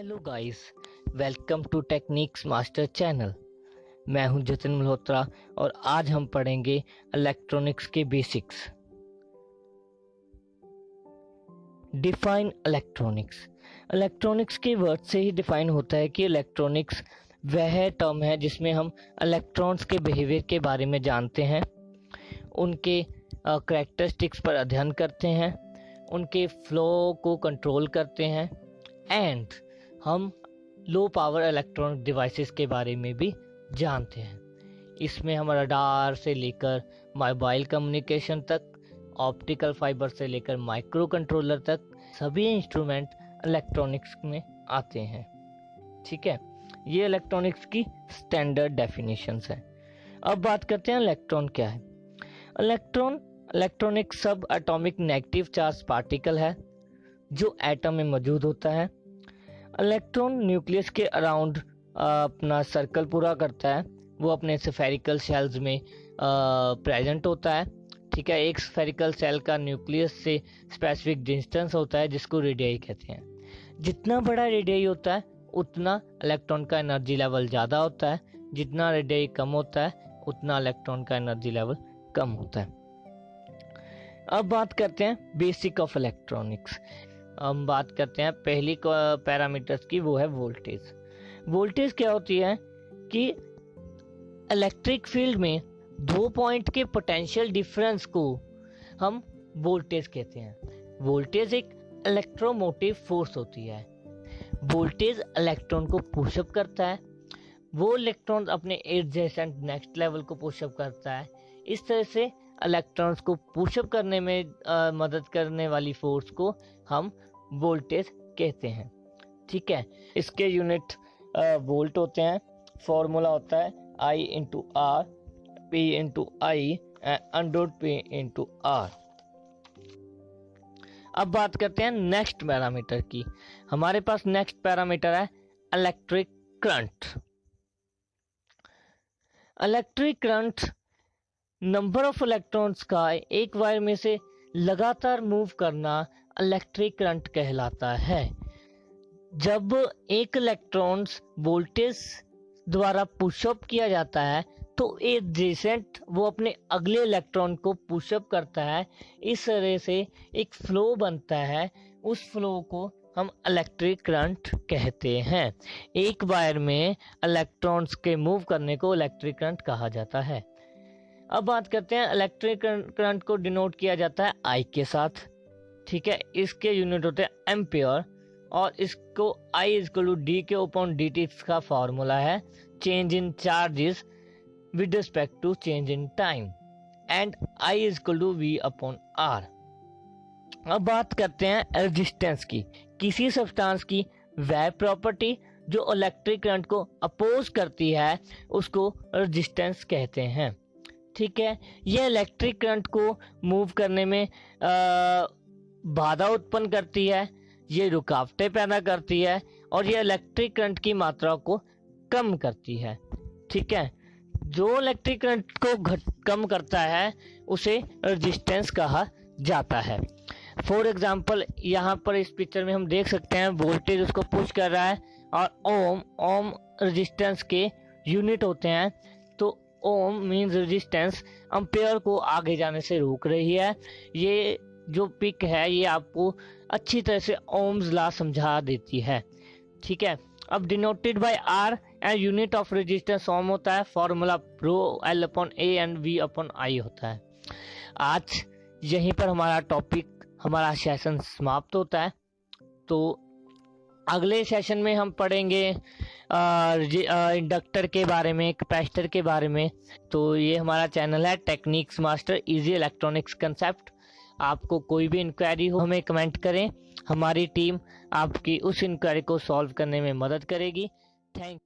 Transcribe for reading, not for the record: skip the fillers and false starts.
Hello guys, welcome to techniques master channel. मैं हूं जतिन मल्होत्रा और आज हम पढ़ेंगे इलेक्ट्रॉनिक्स के बेसिक्स। Define electronics. इलेक्ट्रॉनिक्स के वर्ड से ही डिफाइन होता है कि इलेक्ट्रॉनिक्स वह टर्म है जिसमें हम इलेक्ट्रॉन्स के बिहेवियर के बारे में जानते हैं, उनके कैरेक्टरिस्टिक्स पर अध्ययन करते हैं, उनके फ्लो को कंट्रोल करते हैं एंड हम लो पावर इलेक्ट्रॉनिक डिवाइसेस के बारे में भी जानते हैं। इसमें हम रडार से लेकर मोबाइल कम्युनिकेशन तक, ऑप्टिकल फाइबर से लेकर माइक्रो कंट्रोलर तक सभी इंस्ट्रूमेंट इलेक्ट्रॉनिक्स में आते हैं। ठीक है, ये इलेक्ट्रॉनिक्स की स्टैंडर्ड डेफिनेशंस है। अब बात करते हैं इलेक्ट्रॉन क्या है। इलेक्ट्रॉनिक सब एटॉमिक नेगेटिव चार्ज पार्टिकल है जो एटम में मौजूद होता है। इलेक्ट्रॉन न्यूक्लियस के अराउंड अपना सर्कल पूरा करता है। वो अपने स्फेरिकल सेल्स में प्रेजेंट होता है। ठीक है, एक स्फेरिकल सेल का न्यूक्लियस से स्पेसिफिक डिस्टेंस होता है जिसको रेडियाई कहते हैं। जितना बड़ा रेडियाई होता है उतना इलेक्ट्रॉन का एनर्जी लेवल ज़्यादा होता है, जितना रेडियाई कम होता है उतना इलेक्ट्रॉन का एनर्जी लेवल कम होता है। अब बात करते हैं बेसिक ऑफ इलेक्ट्रॉनिक्स। हम बात करते हैं पहली पैरामीटर्स की, वो है वोल्टेज। वोल्टेज क्या होती है कि इलेक्ट्रिक फील्ड में 2 पॉइंट के पोटेंशियल डिफरेंस को हम वोल्टेज कहते हैं। वोल्टेज एक इलेक्ट्रोमोटिव फोर्स होती है। वोल्टेज इलेक्ट्रॉन को पुशअप करता है, वो इलेक्ट्रॉन अपने एडजेसेंट नेक्स्ट लेवल को पुशअप करता है। इस तरह से इलेक्ट्रॉन्स को पुशअप करने में मदद करने वाली फोर्स को हम वोल्टेज कहते हैं। ठीक है, इसके यूनिट वोल्ट होते हैं। फॉर्मूला होता है I into R, P into I under P into R. अब बात करते हैं नेक्स्ट पैरामीटर की। हमारे पास नेक्स्ट पैरामीटर है electric current. Electric current number of electrons का एक वायर में से लगातार मूव करना इलेक्ट्रिक करंट कहलाता है। जब एक इलेक्ट्रॉन्स वोल्टेज द्वारा पुशअप किया जाता है तो एडजेसेंट वो अपने अगले इलेक्ट्रॉन को पुशअप करता है। इस तरह से एक फ्लो बनता है, उस फ्लो को हम इलेक्ट्रिक करंट कहते हैं। एक वायर में इलेक्ट्रॉन्स के मूव करने को इलेक्ट्रिक करंट कहा जाता है। अब बात करते हैं इलेक्ट्रिक करंट को डिनोट किया जाता है I के साथ। ठीक है, इसके यूनिट होते हैं एम्पियर और इसको I equal to d q upon d t का फॉर्मूला है change in charges with respect to change in time and I equal to V upon R. अब बात करते हैं रेजिस्टेंस की। किसी सब्सटेंस की वह प्रॉपर्टी जो इलेक्ट्रिक करंट को अपोज करती है उसको रेजिस्टेंस कहते हैं। ठीक है, यह इलेक्ट्रिक करंट को मूव करने में बाधा उत्पन्न करती है, ये रुकावटें पैदा करती है और ये इलेक्ट्रिक करंट की मात्रा को कम करती है। ठीक है, जो इलेक्ट्रिक करंट को कम करता है उसे रेजिस्टेंस कहा जाता है। फॉर एग्जांपल यहाँ पर इस पिक्चर में हम देख सकते हैं वोल्टेज उसको पुश कर रहा है और ओम रेजिस्टेंस के यूनिट होते हैं। तो ओम मींस रेजिस्टेंस, एम्पियर को आगे जाने से रोक रही है। ये जो पिक है ये आपको अच्छी तरह से ओम्स लॉ समझा देती है। ठीक है, अब denoted by R and unit of resistance ohm होता है। Formula rho L upon A and V upon I होता है। आज यहीं पर हमारा हमारा सेशन समाप्त होता है। तो अगले सेशन में हम पढ़ेंगे इंडक्टर के बारे में, कैपेसिटर के बारे में। तो ये हमारा चैनल है techniques master easy electronics concept. आपको कोई भी इंक्वायरी हो हमें कमेंट करें, हमारी टीम आपकी उस इंक्वायरी को सॉल्व करने में मदद करेगी। थैंक